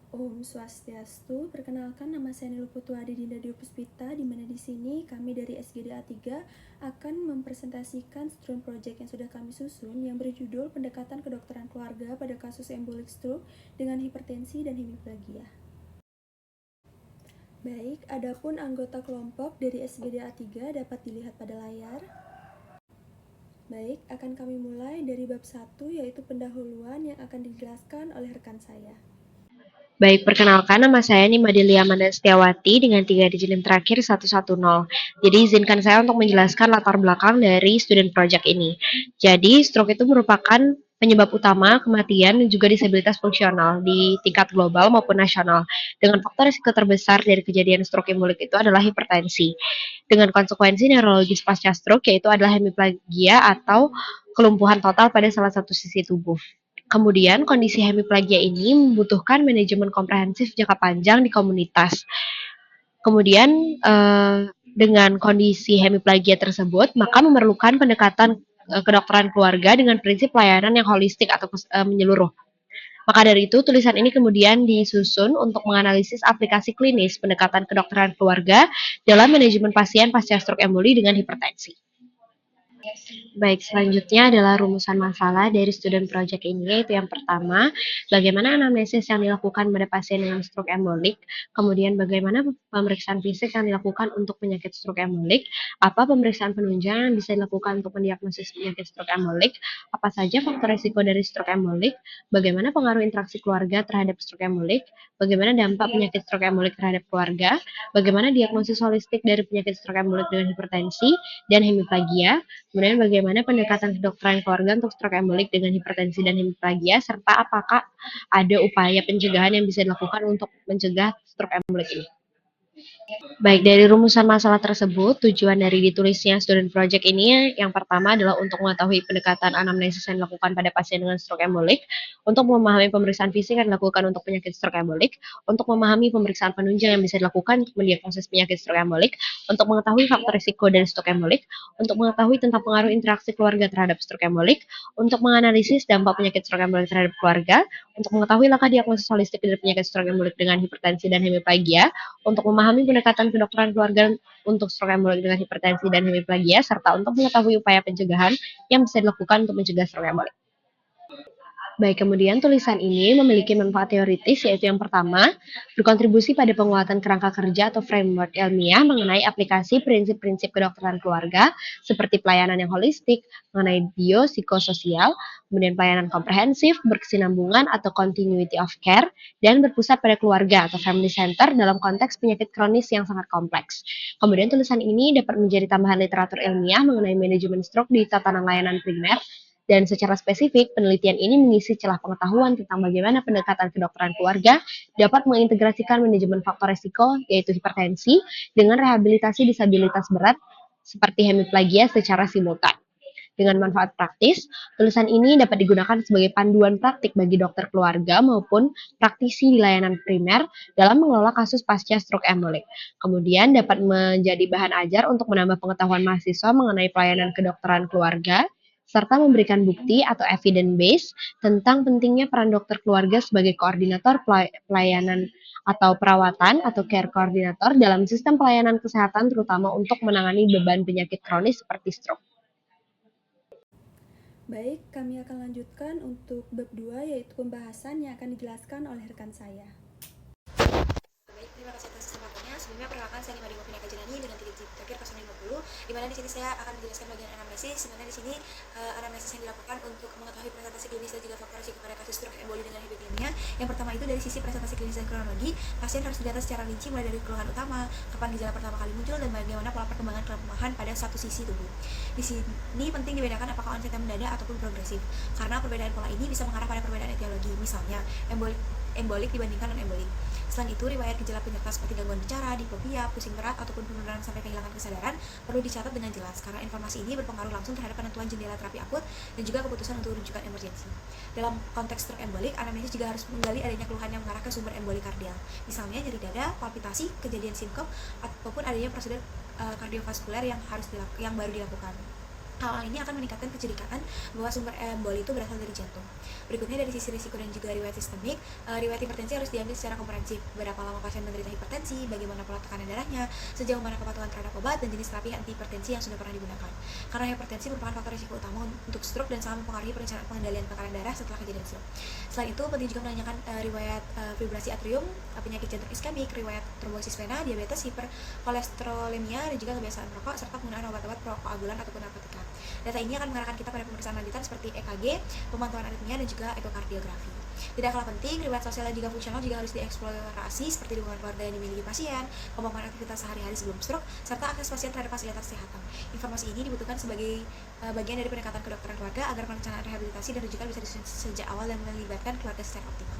Om Swastiastu, perkenalkan nama saya Nilo Putuadi Dinda Dio Puspita, di mana di sini kami dari SGD A3 akan mempresentasikan student project yang sudah kami susun yang berjudul Pendekatan Kedokteran Keluarga pada Kasus Embolic Stroke dengan Hipertensi dan Hemiplegia. Baik, adapun anggota kelompok dari SGD A3 dapat dilihat pada layar. Baik, akan kami mulai dari bab 1 yaitu pendahuluan yang akan dijelaskan oleh rekan saya. Baik, perkenalkan nama saya Nimadelia Amanda Setiawati dengan 3 digit NIM terakhir 110. Jadi izinkan saya untuk menjelaskan latar belakang dari student project ini. Jadi stroke itu merupakan penyebab utama kematian dan juga disabilitas fungsional di tingkat global maupun nasional. Dengan faktor risiko terbesar dari kejadian stroke embolik itu adalah hipertensi. Dengan konsekuensi neurologis pasca stroke yaitu adalah hemiplegia atau kelumpuhan total pada salah satu sisi tubuh. Kemudian, kondisi hemiplegia ini membutuhkan manajemen komprehensif jangka panjang di komunitas. Kemudian, dengan kondisi hemiplegia tersebut, maka memerlukan pendekatan kedokteran keluarga dengan prinsip pelayanan yang holistik atau menyeluruh. Maka dari itu, tulisan ini kemudian disusun untuk menganalisis aplikasi klinis pendekatan kedokteran keluarga dalam manajemen pasien pasca stroke emboli dengan hipertensi. Baik, selanjutnya adalah rumusan masalah dari student project ini, yaitu yang pertama, bagaimana anamnesis yang dilakukan pada pasien dengan stroke embolik, kemudian bagaimana pemeriksaan fisik yang dilakukan untuk penyakit stroke embolik, apa pemeriksaan penunjang yang bisa dilakukan untuk mendiagnosis penyakit stroke embolik, apa saja faktor risiko dari stroke embolik, bagaimana pengaruh interaksi keluarga terhadap stroke embolik, bagaimana dampak penyakit stroke embolik terhadap keluarga, bagaimana diagnosis holistik dari penyakit stroke embolik dengan hipertensi dan hemiplegia, kemudian bagaimana pendekatan kedokteran keluarga untuk stroke embolik dengan hipertensi dan hemiplegia, serta apakah ada upaya pencegahan yang bisa dilakukan untuk mencegah stroke embolik ini. Baik, dari rumusan masalah tersebut, tujuan dari ditulisnya student project ini yang pertama adalah untuk mengetahui pendekatan anamnesis yang dilakukan pada pasien dengan stroke embolik, untuk memahami pemeriksaan fisik yang dilakukan untuk penyakit stroke embolik, untuk memahami pemeriksaan penunjang yang bisa dilakukan untuk mendiagnosis penyakit stroke embolik, untuk mengetahui faktor risiko dari stroke embolik, untuk mengetahui tentang pengaruh interaksi keluarga terhadap stroke embolik, untuk menganalisis dampak penyakit stroke embolik terhadap keluarga, untuk mengetahui langkah diagnosis holistik dari penyakit stroke embolik dengan hipertensi dan hemiplegia, untuk memahami pendekatan kedokteran keluarga untuk stroke embolik dengan hipertensi dan hemiplegia, serta untuk mengetahui upaya pencegahan yang bisa dilakukan untuk mencegah stroke embolik. Baik, kemudian tulisan ini memiliki manfaat teoritis, yaitu yang pertama, berkontribusi pada penguatan kerangka kerja atau framework ilmiah mengenai aplikasi prinsip-prinsip kedokteran keluarga, seperti pelayanan yang holistik, mengenai biopsikososial, kemudian pelayanan komprehensif, berkesinambungan atau continuity of care, dan berpusat pada keluarga atau family center dalam konteks penyakit kronis yang sangat kompleks. Kemudian tulisan ini dapat menjadi tambahan literatur ilmiah mengenai manajemen stroke di tatanan layanan primer, dan secara spesifik, penelitian ini mengisi celah pengetahuan tentang bagaimana pendekatan kedokteran keluarga dapat mengintegrasikan manajemen faktor risiko, yaitu hipertensi, dengan rehabilitasi disabilitas berat seperti hemiplegia secara simultan. Dengan manfaat praktis, tulisan ini dapat digunakan sebagai panduan praktik bagi dokter keluarga maupun praktisi di layanan primer dalam mengelola kasus pasca stroke embolik. Kemudian dapat menjadi bahan ajar untuk menambah pengetahuan mahasiswa mengenai pelayanan kedokteran keluarga, serta memberikan bukti atau evidence base tentang pentingnya peran dokter keluarga sebagai koordinator pelayanan atau perawatan atau care koordinator dalam sistem pelayanan kesehatan, terutama untuk menangani beban penyakit kronis seperti stroke. Baik, kami akan lanjutkan untuk bab 2 yaitu pembahasan yang akan dijelaskan oleh rekan saya. Baik, terima kasih atas kesempatannya. Sebelumnya perkenalkan saya Nimadeo Pinaka Jenani dengan titik terakhir 050, di mana di sini saya akan menjelaskan bagian anamnesis. Sebenarnya di sini anamnesis yang dilakukan untuk mengetahui presentasi klinis dan juga faktor risiko pada kasus stroke emboli dengan hemiplegia. Yang pertama itu dari sisi presentasi klinis dan kronologi, pasien harus didata secara rinci mulai dari keluhan utama, kapan gejala pertama kali muncul, dan bagaimana pola perkembangan kelemahan pada satu sisi tubuh. Di sini penting dibedakan apakah onset yang mendadak ataupun progresif, karena perbedaan pola ini bisa mengarah pada perbedaan etiologi, misalnya embolik dibandingkan non-embolik. Selain itu, riwayat gejala penyerta seperti gangguan bicara, diplopia, pusing berat, ataupun penurunan sampai kehilangan kesadaran perlu dicatat dengan jelas, karena informasi ini berpengaruh langsung terhadap penentuan jendela terapi akut dan juga keputusan untuk rujukan emergensi. Dalam konteks stroke embolik, anamnesis juga harus menggali adanya keluhan yang mengarah ke sumber embolik kardial, misalnya nyeri dada, palpitasi, kejadian sinkop, ataupun adanya prosedur kardiovaskuler yang baru dilakukan. Hal ini akan meningkatkan kecurigaan bahwa sumber emboli itu berasal dari jantung. Berikutnya dari sisi risiko dan juga riwayat sistemik, riwayat hipertensi harus diambil secara komprehensif. Berapa lama pasien menderita hipertensi, bagaimana pola tekanan darahnya, sejauh mana kepatuhan terhadap obat, dan jenis terapi antihipertensi yang sudah pernah digunakan. Karena hipertensi merupakan faktor risiko utama untuk stroke dan sangat mempengaruhi perencanaan pengendalian tekanan darah setelah kejadian stroke. Selain itu, penting juga menanyakan riwayat fibrasi atrium, penyakit jantung iskemik, riwayat trombosis vena, diabetes, hiperkolesterolemia, dan juga kebiasaan merokok, serta penggunaan obat-obat prokoagulan ataupun narkotika. Data ini akan mengarahkan kita pada pemeriksaan lanjutan seperti EKG, pemantauan aritmia, dan juga ekokardiografi. Tidak kalah penting, riwayat sosial dan juga fungsional juga harus dieksplorasi seperti dukungan keluarga yang dimiliki pasien, kemampuan aktivitas sehari-hari sebelum stroke, serta akses pasien terhadap fasilitas kesehatan. Informasi ini dibutuhkan sebagai bagian dari pendekatan kedokteran keluarga agar perencanaan rehabilitasi dan rujukan bisa disusun sejak awal dan melibatkan keluarga secara optimal.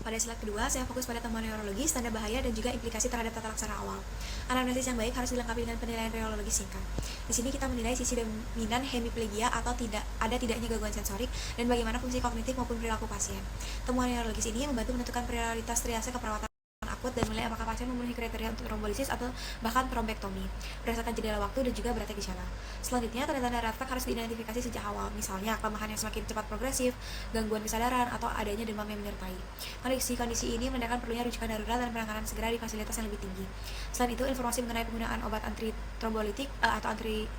Pada slide kedua, saya fokus pada temuan neurologis, tanda bahaya, dan juga implikasi terhadap tata laksana awal. Anamnesis yang baik harus dilengkapi dengan penilaian neurologis singkat. Di sini kita menilai sisi dominan hemiplegia atau tidaknya gangguan sensorik dan bagaimana fungsi kognitif maupun perilaku pasien. Temuan neurologis ini membantu menentukan prioritas triase keperawatan akut dan menilai apakah pasien memenuhi kriteria untuk trombolisis atau bahkan trombektomi berdasarkan jendela waktu dan juga beratnya gejala. Selanjutnya, tanda-tanda red flag harus diidentifikasi sejak awal, misalnya kelemahan yang semakin cepat progresif, gangguan kesadaran, atau adanya demam yang menyertai. Kondisi ini menandakan perlunya rujukan darurat dan penanganan segera di fasilitas yang lebih tinggi. Selain itu, informasi mengenai penggunaan obat antitrombolitik atau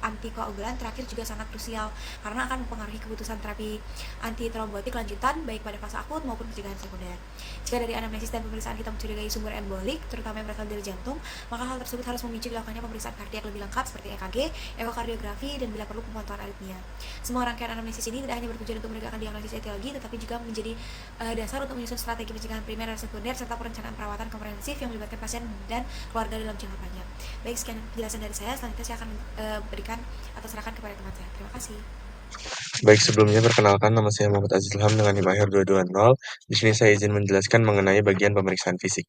antikoagulan terakhir juga sangat krusial karena akan mempengaruhi keputusan terapi antitrombotik lanjutan baik pada fase akut maupun pencegahan sekunder. Jika dari anamnesis dan pemeriksaan kita mencurigai sumber embolik, terutama yang berasal dari jantung, maka hal tersebut harus memicu dilakukannya pemeriksaan kardiak lebih lengkap seperti EKG, ekokardiografi, dan bila perlu pemantauan aritmia. Semua rangkaian anamnesis ini tidak hanya bertujuan untuk menegakkan diagnosis etiologi, tetapi juga menjadi dasar untuk menyusun strategi pencegahan primer dan sekunder serta perencanaan perawatan komprehensif yang melibatkan pasien dan keluarga dalam jangka panjang. Baik, sekian penjelasan dari saya. Selanjutnya saya akan berikan atau serahkan kepada teman saya. Terima kasih. Baik, sebelumnya perkenalkan, nama saya Muhammad Azizul Ham dengan NIM akhir 220. Di sini saya izin menjelaskan mengenai bagian pemeriksaan fisik.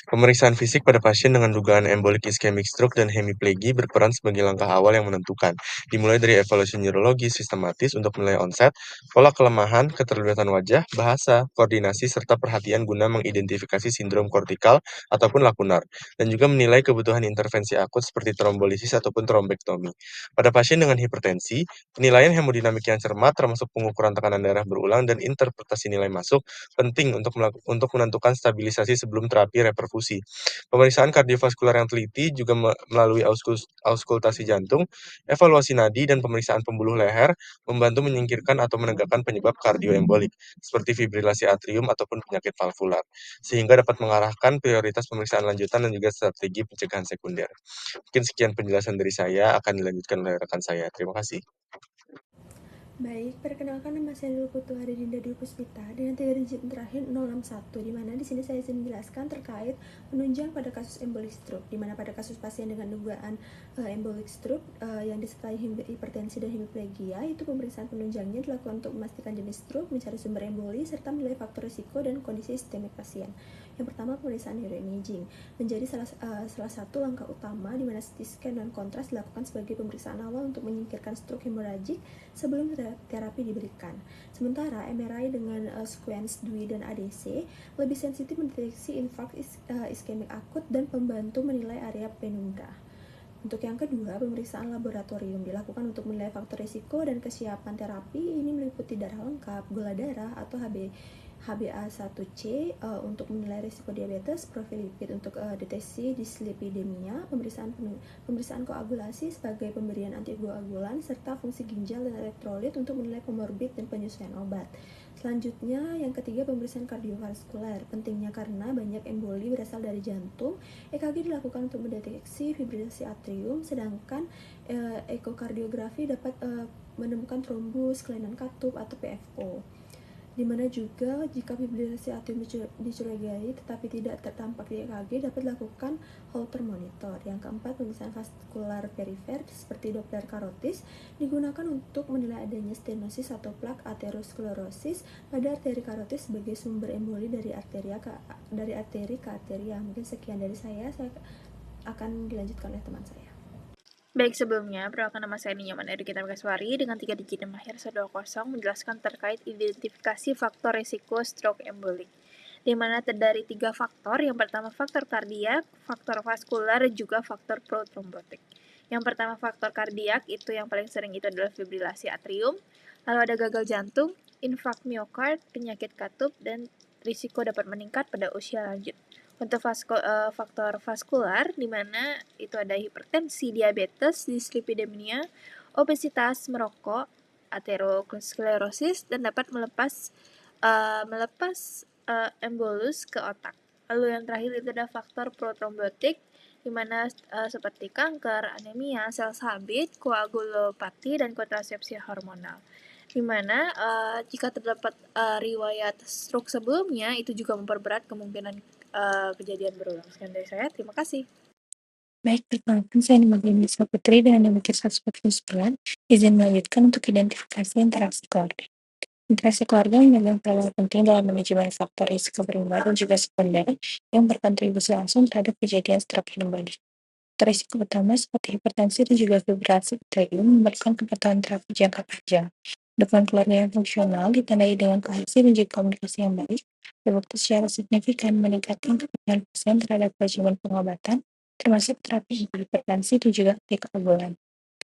Pemeriksaan fisik pada pasien dengan dugaan embolik ischemic stroke dan hemiplegia berperan sebagai langkah awal yang menentukan, dimulai dari evaluasi neurologi sistematis untuk menilai onset, pola kelemahan, keterlibatan wajah, bahasa, koordinasi, serta perhatian guna mengidentifikasi sindrom kortikal ataupun lakunar, dan juga menilai kebutuhan intervensi akut seperti trombolisis ataupun trombektomi. Pada pasien dengan hipertensi, penilaian hemodinamik yang cermat termasuk pengukuran tekanan darah berulang dan interpretasi nilai masuk penting untuk menentukan stabilisasi sebelum terapi reperfusi. Pemeriksaan kardiovaskular yang teliti juga melalui auskultasi jantung, evaluasi nadi, dan pemeriksaan pembuluh leher membantu menyingkirkan atau menegakkan penyebab kardioembolik seperti fibrilasi atrium ataupun penyakit valvular, sehingga dapat mengarahkan prioritas pemeriksaan lanjutan dan juga strategi pencegahan sekunder. Mungkin sekian penjelasan dari saya, akan dilanjutkan oleh rekan saya. Terima kasih. Baik, perkenalkan nama saya Nurul Putu Dinda Dwi Puspita dengan 3 digit terakhir 061, di mana di sini saya izin menjelaskan terkait penunjang pada kasus embolic stroke, di mana pada kasus pasien dengan dugaan embolic stroke yang disertai hipertensi dan hemiplegia, itu pemeriksaan penunjangnya dilakukan untuk memastikan jenis stroke, mencari sumber emboli, serta menilai faktor risiko dan kondisi sistemik pasien. Yang pertama, pemeriksaan neuroimaging menjadi salah satu langkah utama di mana CT scan dan kontras dilakukan sebagai pemeriksaan awal untuk menyingkirkan stroke hemoragik sebelum terapi diberikan. Sementara MRI dengan sequence DWI dan ADC lebih sensitif mendeteksi infark iskemik akut dan membantu menilai area penumbra. Untuk yang kedua, pemeriksaan laboratorium dilakukan untuk menilai faktor risiko dan kesiapan terapi. Ini meliputi darah lengkap, gula darah atau HbA1c untuk menilai risiko diabetes, profil lipid untuk deteksi dislipidemia, pemeriksaan koagulasi sebagai pemberian antikoagulan, serta fungsi ginjal dan elektrolit untuk menilai komorbid dan penyesuaian obat. Selanjutnya, yang ketiga, pemeriksaan kardiovaskuler. Pentingnya karena banyak emboli berasal dari jantung. EKG dilakukan untuk mendeteksi fibrilasi atrium, sedangkan ekokardiografi dapat menemukan trombus, kelainan katup, atau PFO. Dimana juga jika fibrilasi atrium dicurigai tetapi tidak tertampak di EKG, dapat dilakukan Holter monitor. Yang keempat, pemeriksaan vaskular perifer seperti Doppler karotis digunakan untuk menilai adanya stenosis atau plak aterosklerosis pada arteri karotis sebagai sumber emboli dari arteri ke arteria. Mungkin sekian dari saya akan dilanjutkan oleh teman saya. Baik, sebelumnya, perkenalkan nama saya Ninyaman Erikita Megaswari dengan 3 digit dan mahir 120 menjelaskan terkait identifikasi faktor risiko stroke embolik, di mana terdiri 3 faktor. Yang pertama, faktor kardiak, faktor vaskular, dan juga faktor protrombotik. Yang pertama faktor kardiak, itu yang paling sering itu adalah fibrilasi atrium, lalu ada gagal jantung, infark miokard, penyakit katup, dan risiko dapat meningkat pada usia lanjut. Untuk faktor vaskular, di mana itu ada hipertensi, diabetes, dislipidemia, obesitas, merokok, aterosklerosis, dan dapat melepas embolus ke otak. Lalu yang terakhir itu ada faktor protrombotik, di mana seperti kanker, anemia, sel sabit, koagulopati, dan kontrasepsi hormonal. Di mana jika terdapat riwayat stroke sebelumnya, itu juga memperberat kemungkinan kejadian berulang. Sekian dari saya, terima kasih. Baik, perkenalkan saya Nisa Putri dengan nomor 149. Izin melanjutkan untuk identifikasi interaksi keluarga. Interaksi keluarga memegang peran penting dalam manajemen faktor risiko primer dan juga sekunder yang berkontribusi langsung terhadap kejadian stroke emboli. Risiko utama seperti hipertensi dan juga fibrilasi atrium memerlukan kepatuhan terapi jangka panjang. Dukungan keluarga yang fungsional ditandai dengan kohesi dan juga komunikasi yang baik, terbukti secara signifikan meningkatkan kepercayaan pasien terhadap regimen pengobatan, termasuk terapi hipertensi dan juga antikoagulan.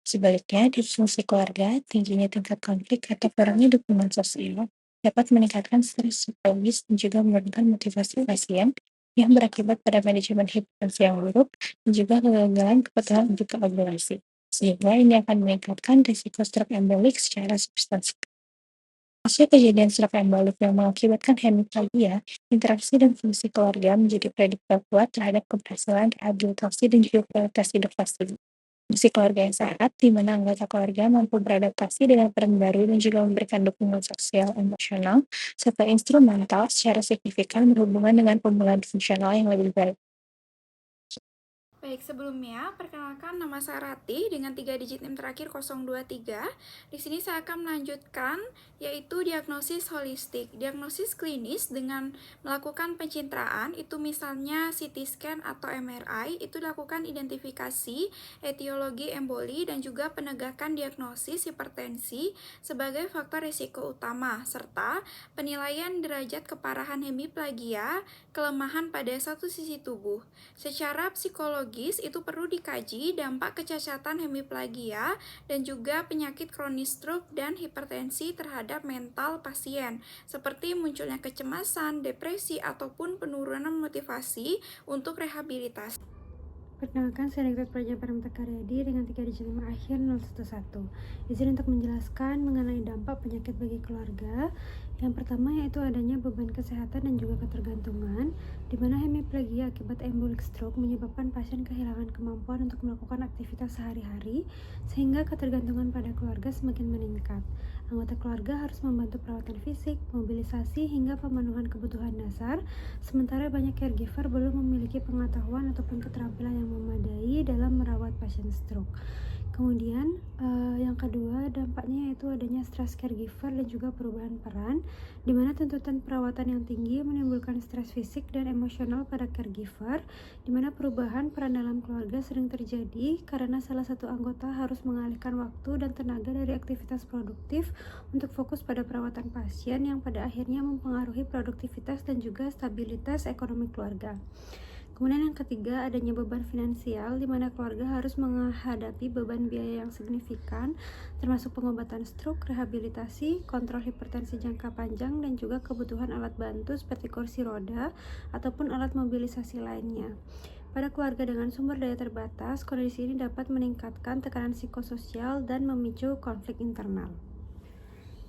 Sebaliknya, disfungsi keluarga, tingginya tingkat konflik atau kurangnya dukungan sosial dapat meningkatkan stres psikologis dan juga menurunkan motivasi pasien yang berakibat pada manajemen hipertensi yang buruk dan juga kegagalan kepatuhan untuk koagulasi. Sehingga ini akan meningkatkan risiko stroke embolik secara substansial. Pasca kejadian stroke embolik yang mengakibatkan hemiplegia, interaksi dan fungsi keluarga menjadi prediktor kuat terhadap keberhasilan rehabilitasi dan juga kualitas hidup pasien. Fungsi keluarga yang sehat, di mana anggota keluarga mampu beradaptasi dengan peran baru dan juga memberikan dukungan sosial, emosional, serta instrumental secara signifikan berhubungan dengan pemulihan fungsional yang lebih baik. Baik, sebelumnya perkenalkan nama saya Rati dengan 3 digit NIM terakhir 023. Di sini saya akan melanjutkan yaitu diagnosis holistik. Diagnosis klinis dengan melakukan pencitraan itu misalnya CT scan atau MRI itu dilakukan identifikasi etiologi emboli dan juga penegakan diagnosis hipertensi sebagai faktor risiko utama serta penilaian derajat keparahan hemiplegia, kelemahan pada satu sisi tubuh. Secara psikologis itu perlu dikaji dampak kecacatan hemiplegia dan juga penyakit kronis stroke dan hipertensi terhadap mental pasien, seperti munculnya kecemasan, depresi, ataupun penurunan motivasi untuk rehabilitasi. Perkenalkan, saya Rektor Praja Paramita Karyadi dengan 3 digit NIM akhir 011. Izin untuk menjelaskan mengenai dampak penyakit bagi keluarga. Yang pertama yaitu adanya beban kesehatan dan juga ketergantungan, di mana hemiplegia akibat embolic stroke menyebabkan pasien kehilangan kemampuan untuk melakukan aktivitas sehari-hari, sehingga ketergantungan pada keluarga semakin meningkat. Anggota keluarga harus membantu perawatan fisik, mobilisasi, hingga pemenuhan kebutuhan dasar, sementara banyak caregiver belum memiliki pengetahuan ataupun keterampilan yang memadai dalam merawat pasien stroke. Kemudian yang kedua dampaknya yaitu adanya stres caregiver dan juga perubahan peran, di mana tuntutan perawatan yang tinggi menimbulkan stres fisik dan emosional pada caregiver, di mana perubahan peran dalam keluarga sering terjadi karena salah satu anggota harus mengalihkan waktu dan tenaga dari aktivitas produktif untuk fokus pada perawatan pasien yang pada akhirnya mempengaruhi produktivitas dan juga stabilitas ekonomi keluarga. Kemudian yang ketiga, adanya beban finansial di mana keluarga harus menghadapi beban biaya yang signifikan, termasuk pengobatan stroke, rehabilitasi, kontrol hipertensi jangka panjang, dan juga kebutuhan alat bantu seperti kursi roda ataupun alat mobilisasi lainnya. Pada keluarga dengan sumber daya terbatas, kondisi ini dapat meningkatkan tekanan psikososial dan memicu konflik internal.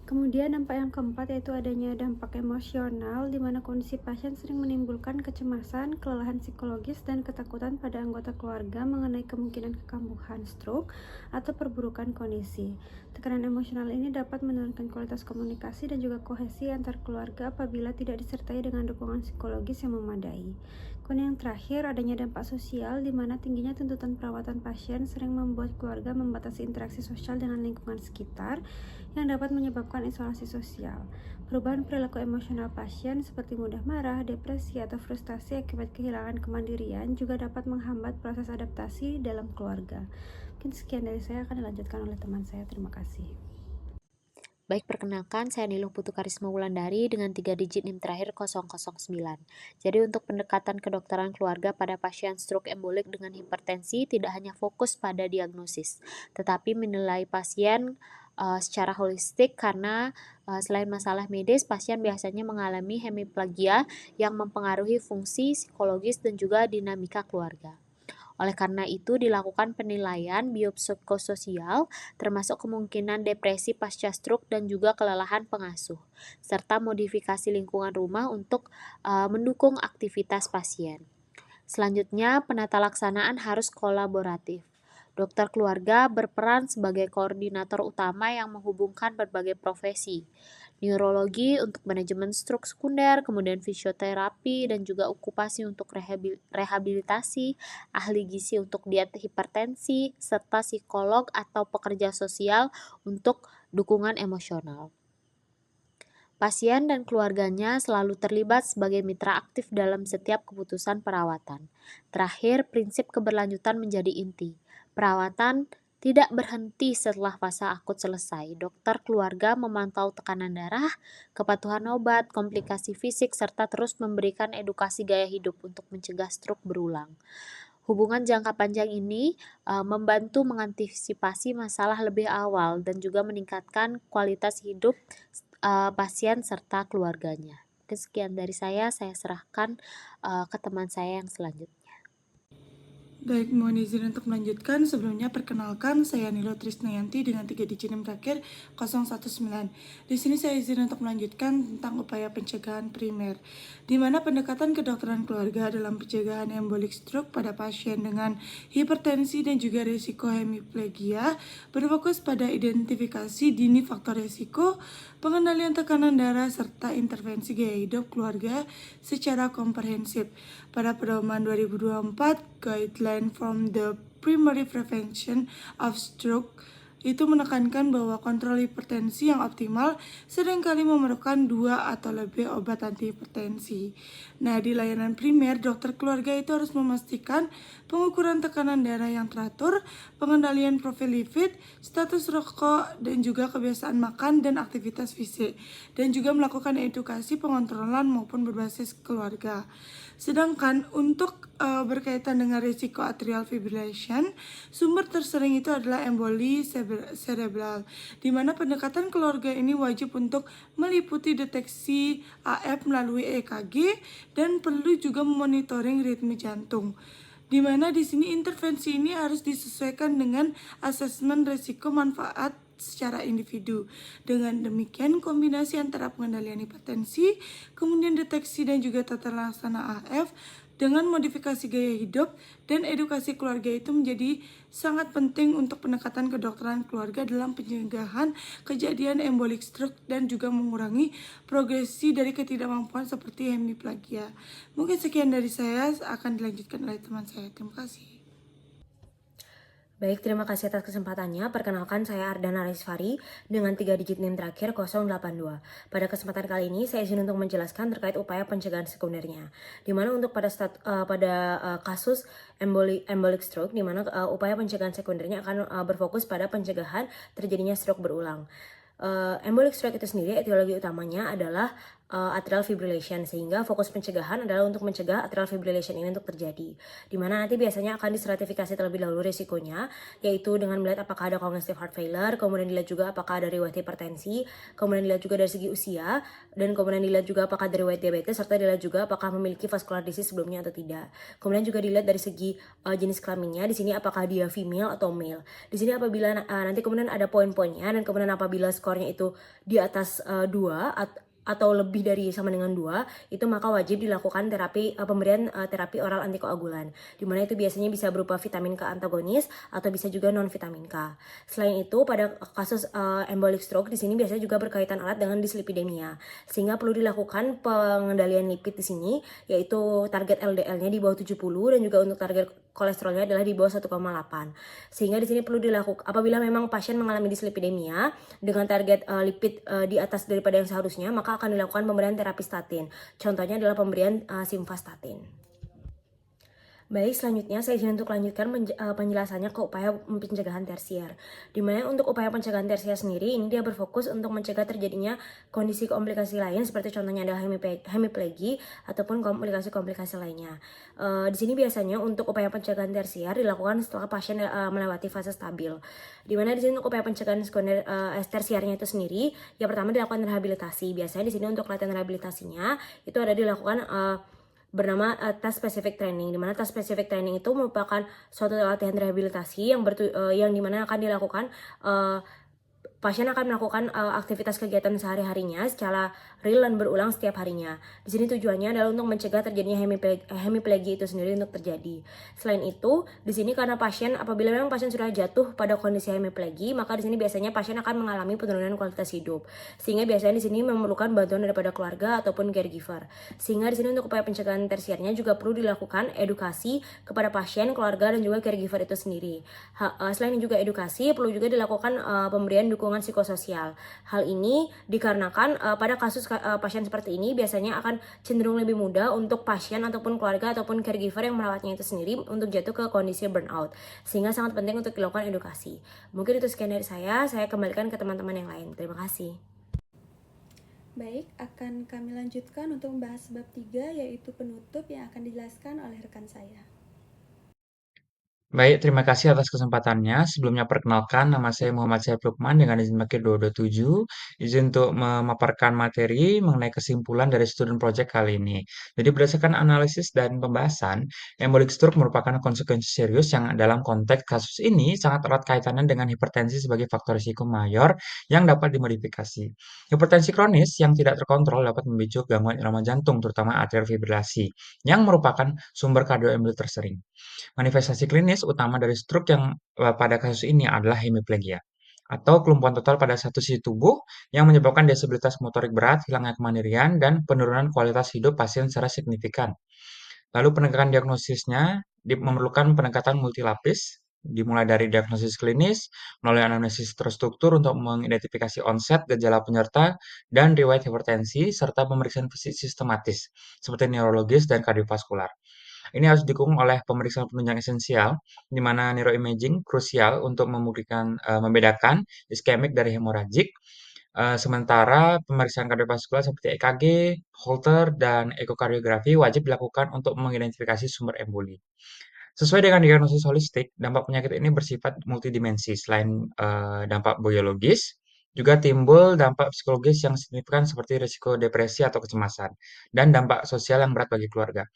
Kemudian dampak yang keempat yaitu adanya dampak emosional, di mana kondisi pasien sering menimbulkan kecemasan, kelelahan psikologis, dan ketakutan pada anggota keluarga mengenai kemungkinan kekambuhan stroke atau perburukan kondisi. Tekanan emosional ini dapat menurunkan kualitas komunikasi dan juga kohesi antar keluarga apabila tidak disertai dengan dukungan psikologis yang memadai. Kemudian yang terakhir, adanya dampak sosial, di mana tingginya tuntutan perawatan pasien sering membuat keluarga membatasi interaksi sosial dengan lingkungan sekitar, yang dapat menyebabkan isolasi sosial. Perubahan perilaku emosional pasien seperti mudah marah, depresi, atau frustasi akibat kehilangan kemandirian juga dapat menghambat proses adaptasi dalam keluarga. Mungkin sekian dari saya, akan dilanjutkan oleh teman saya. Terima kasih. Baik, perkenalkan saya Niluh Putu Karisma Wulandari dengan 3 digit NIM terakhir 009. Jadi untuk pendekatan kedokteran keluarga pada pasien stroke embolik dengan hipertensi tidak hanya fokus pada diagnosis, tetapi menilai pasien secara holistik karena selain masalah medis, pasien biasanya mengalami hemiplegia yang mempengaruhi fungsi psikologis dan juga dinamika keluarga. Oleh karena itu, dilakukan penilaian biopsikososial, termasuk kemungkinan depresi pasca stroke dan juga kelelahan pengasuh, serta modifikasi lingkungan rumah untuk mendukung aktivitas pasien. Selanjutnya, penata laksanaan harus kolaboratif. Dokter keluarga berperan sebagai koordinator utama yang menghubungkan berbagai profesi. Neurologi untuk manajemen stroke sekunder, kemudian fisioterapi dan juga okupasi untuk rehabilitasi, ahli gizi untuk diet hipertensi, serta psikolog atau pekerja sosial untuk dukungan emosional. Pasien dan keluarganya selalu terlibat sebagai mitra aktif dalam setiap keputusan perawatan. Terakhir, prinsip keberlanjutan menjadi inti. Perawatan tidak berhenti setelah fase akut selesai. Dokter keluarga memantau tekanan darah, kepatuhan obat, komplikasi fisik, serta terus memberikan edukasi gaya hidup untuk mencegah stroke berulang. Hubungan jangka panjang ini membantu mengantisipasi masalah lebih awal dan juga meningkatkan kualitas hidup pasien serta keluarganya. Sekian dari saya serahkan ke teman saya yang selanjutnya. Baik, mohon izin untuk melanjutkan. Sebelumnya perkenalkan, saya Nilo Trisnayanti dengan 3 digit NIM terakhir 019. Di sini saya izin untuk melanjutkan tentang upaya pencegahan primer, di mana pendekatan kedokteran keluarga dalam pencegahan embolik stroke pada pasien dengan hipertensi dan juga risiko hemiplegia berfokus pada identifikasi dini faktor risiko, pengendalian tekanan darah, serta intervensi gaya hidup keluarga secara komprehensif. Pada pedoman 2024, Guideline from the Primary Prevention of Stroke itu menekankan bahwa kontrol hipertensi yang optimal seringkali memerlukan 2 atau lebih obat antihipertensi. Nah, di layanan primer, dokter keluarga itu harus memastikan pengukuran tekanan darah yang teratur, pengendalian profil lipid, status rokok, dan juga kebiasaan makan dan aktivitas fisik, dan juga melakukan edukasi pengontrolan maupun berbasis keluarga. Sedangkan untuk berkaitan dengan risiko atrial fibrillation, sumber tersering itu adalah emboli cerebral, di mana pendekatan keluarga ini wajib untuk meliputi deteksi AF melalui EKG dan perlu juga memonitoring ritme jantung. Di mana di sini intervensi ini harus disesuaikan dengan asesmen risiko manfaat secara individu. Dengan demikian, kombinasi antara pengendalian hipertensi, kemudian deteksi dan juga tata laksana AF dengan modifikasi gaya hidup dan edukasi keluarga itu menjadi sangat penting untuk pendekatan kedokteran keluarga dalam pencegahan kejadian embolik stroke dan juga mengurangi progresi dari ketidakmampuan seperti hemiplegia. Mungkin sekian dari saya, akan dilanjutkan oleh teman saya. Terima kasih. Baik, terima kasih atas kesempatannya. Perkenalkan, saya Ardana Arisfari dengan 3 digit NIM terakhir 082. Pada kesempatan kali ini, saya izin untuk menjelaskan terkait upaya pencegahan sekundernya. Di mana untuk pada kasus embolic stroke, di mana upaya pencegahan sekundernya akan berfokus pada pencegahan terjadinya stroke berulang. Embolic stroke itu sendiri etiologi utamanya adalah atrial fibrillation, sehingga fokus pencegahan adalah untuk mencegah atrial fibrillation ini untuk terjadi, dimana nanti biasanya akan distratifikasi terlebih dahulu risikonya, yaitu dengan melihat apakah ada congestive heart failure, kemudian dilihat juga apakah ada riwayat hipertensi, kemudian dilihat juga dari segi usia, dan kemudian dilihat juga apakah ada riwayat diabetes, serta dilihat juga apakah memiliki vascular disease sebelumnya atau tidak. Kemudian juga dilihat dari segi jenis kelaminnya, di sini apakah dia female atau male. Di sini apabila nanti kemudian ada poin-poinnya, dan kemudian apabila skornya itu di atas 2 atau lebih dari sama dengan 2, itu maka wajib dilakukan pemberian terapi oral antikoagulan, dimana itu biasanya bisa berupa vitamin K antagonis atau bisa juga non vitamin K. Selain itu, pada kasus embolic stroke di sini biasanya juga berkaitan erat dengan dislipidemia, sehingga perlu dilakukan pengendalian lipid di sini, yaitu target LDL-nya di bawah 70 dan juga untuk target kolesterolnya adalah di bawah 1,8. Sehingga di sini perlu dilakukan apabila memang pasien mengalami dislipidemia dengan target lipid di atas daripada yang seharusnya, maka akan dilakukan pemberian terapi statin. Contohnya adalah pemberian simvastatin. Baik, selanjutnya saya izin untuk lanjutkan penjelasannya ke upaya pencegahan tersier. Di mana untuk upaya pencegahan tersier sendiri, ini dia berfokus untuk mencegah terjadinya kondisi komplikasi lain, seperti contohnya adalah hemiplegi ataupun komplikasi-komplikasi lainnya. Di sini biasanya untuk upaya pencegahan tersier dilakukan setelah pasien melewati fase stabil. Di mana di sini untuk upaya pencegahan sekunder tersiernya itu sendiri, yang pertama dilakukan rehabilitasi. Biasanya di sini untuk latihan rehabilitasinya itu ada dilakukan bernama task specific training, di mana task specific training itu merupakan suatu latihan rehabilitasi yang dimana akan dilakukan pasien akan melakukan aktivitas kegiatan sehari-harinya secara real dan berulang setiap harinya. Di sini tujuannya adalah untuk mencegah terjadinya hemiplegi itu sendiri untuk terjadi. Selain itu, di sini karena apabila memang pasien sudah jatuh pada kondisi hemiplegi, maka di sini biasanya pasien akan mengalami penurunan kualitas hidup. Sehingga biasanya di sini memerlukan bantuan daripada keluarga ataupun caregiver. Sehingga di sini untuk upaya pencegahan tersiernya juga perlu dilakukan edukasi kepada pasien, keluarga, dan juga caregiver itu sendiri. Selain juga edukasi, perlu juga dilakukan pemberian dukungan psikososial. Hal ini dikarenakan pada kasus pasien seperti ini biasanya akan cenderung lebih mudah untuk pasien ataupun keluarga ataupun caregiver yang merawatnya itu sendiri untuk jatuh ke kondisi burnout. Sehingga sangat penting untuk dilakukan edukasi. Mungkin itu sekian dari saya kembalikan ke teman-teman yang lain. Terima kasih. Baik, akan kami lanjutkan untuk membahas bab 3 yaitu penutup yang akan dijelaskan oleh rekan saya. Baik, terima kasih atas kesempatannya. Sebelumnya perkenalkan, nama saya Muhammad Syed Lukman dengan izin pakai 227. Izin untuk memaparkan materi mengenai kesimpulan dari student project kali ini. Jadi berdasarkan analisis dan pembahasan, embolic stroke merupakan konsekuensi serius yang dalam konteks kasus ini sangat erat kaitannya dengan hipertensi sebagai faktor risiko mayor yang dapat dimodifikasi. Hipertensi kronis yang tidak terkontrol dapat memicu gangguan irama jantung, terutama atrial fibrilasi, yang merupakan sumber kardioembolik tersering. Manifestasi klinis utama dari stroke yang pada kasus ini adalah hemiplegia atau kelumpuhan total pada satu sisi tubuh yang menyebabkan disabilitas motorik berat, hilangnya kemandirian, dan penurunan kualitas hidup pasien secara signifikan. Lalu penegakan diagnosisnya memerlukan pendekatan multilapis, dimulai dari diagnosis klinis, melalui anamnesis terstruktur untuk mengidentifikasi onset, gejala penyerta, dan riwayat hipertensi, serta pemeriksaan fisik sistematis, seperti neurologis dan kardiovaskular. Ini harus didukung oleh pemeriksaan penunjang esensial, di mana neuroimaging krusial untuk membedakan iskemik dari hemoragik. Sementara pemeriksaan kardiovaskular seperti EKG, Holter, dan ekokardiografi wajib dilakukan untuk mengidentifikasi sumber emboli. Sesuai dengan diagnosis holistik, dampak penyakit ini bersifat multidimensi. Selain dampak biologis, juga timbul dampak psikologis yang signifikan seperti risiko depresi atau kecemasan, dan dampak sosial yang berat bagi keluarga.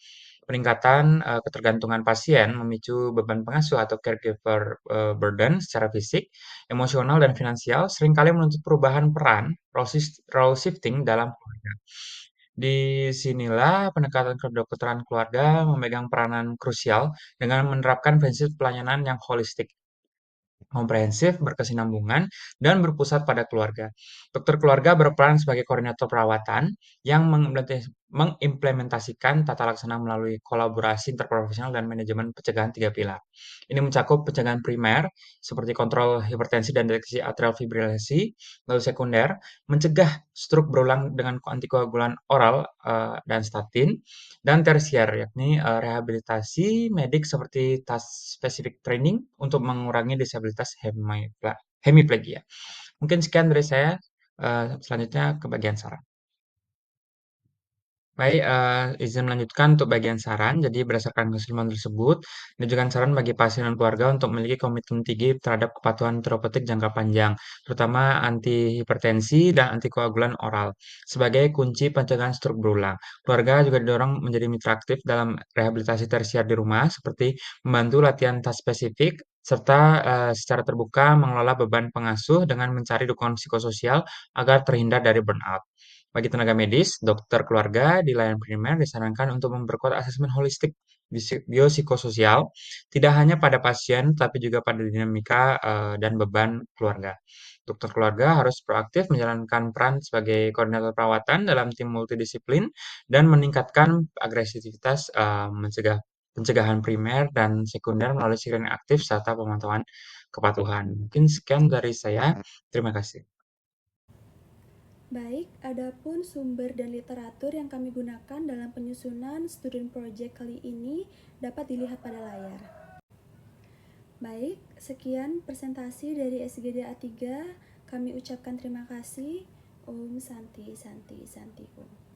Peningkatan ketergantungan pasien memicu beban pengasuh atau caregiver burden secara fisik, emosional, dan finansial, seringkali menuntut perubahan peran role shifting dalam keluarga. Di sinilah pendekatan kedokteran keluarga memegang peranan krusial dengan menerapkan prinsip pelayanan yang holistik, komprehensif, berkesinambungan, dan berpusat pada keluarga. Dokter keluarga berperan sebagai koordinator perawatan yang mengimplementasikan tata laksana melalui kolaborasi interprofesional dan manajemen pencegahan 3 pilar. Ini mencakup pencegahan primer, seperti kontrol hipertensi dan deteksi atrial fibrilasi, lalu sekunder, mencegah stroke berulang dengan antikoagulan oral dan statin, dan tersier, yakni rehabilitasi medik seperti task specific training untuk mengurangi disabilitas hemiplegia. Mungkin sekian dari saya. Selanjutnya ke bagian saran. Baik, izin melanjutkan untuk bagian saran. Jadi berdasarkan kesimpulan tersebut, diajukan saran bagi pasien dan keluarga untuk memiliki komitmen tinggi terhadap kepatuhan terapeutik jangka panjang, terutama anti hipertensi dan antikoagulan oral, sebagai kunci pencegahan stroke berulang. Keluarga juga didorong menjadi mitra aktif dalam rehabilitasi tersier di rumah, seperti membantu latihan task spesifik, serta secara terbuka mengelola beban pengasuh dengan mencari dukungan psikososial agar terhindar dari burnout. Bagi tenaga medis, dokter keluarga di layanan primer disarankan untuk memperkuat asesmen holistik biopsikososial, tidak hanya pada pasien, tapi juga pada dinamika dan beban keluarga. Dokter keluarga harus proaktif menjalankan peran sebagai koordinator perawatan dalam tim multidisiplin dan meningkatkan agresivitas pencegahan primer dan sekunder melalui screening aktif serta pemantauan kepatuhan. Mungkin sekian dari saya. Terima kasih. Baik, adapun sumber dan literatur yang kami gunakan dalam penyusunan student project kali ini dapat dilihat pada layar. Baik, sekian presentasi dari SGD A3. Kami ucapkan terima kasih. Om Santi Santi Santi Om.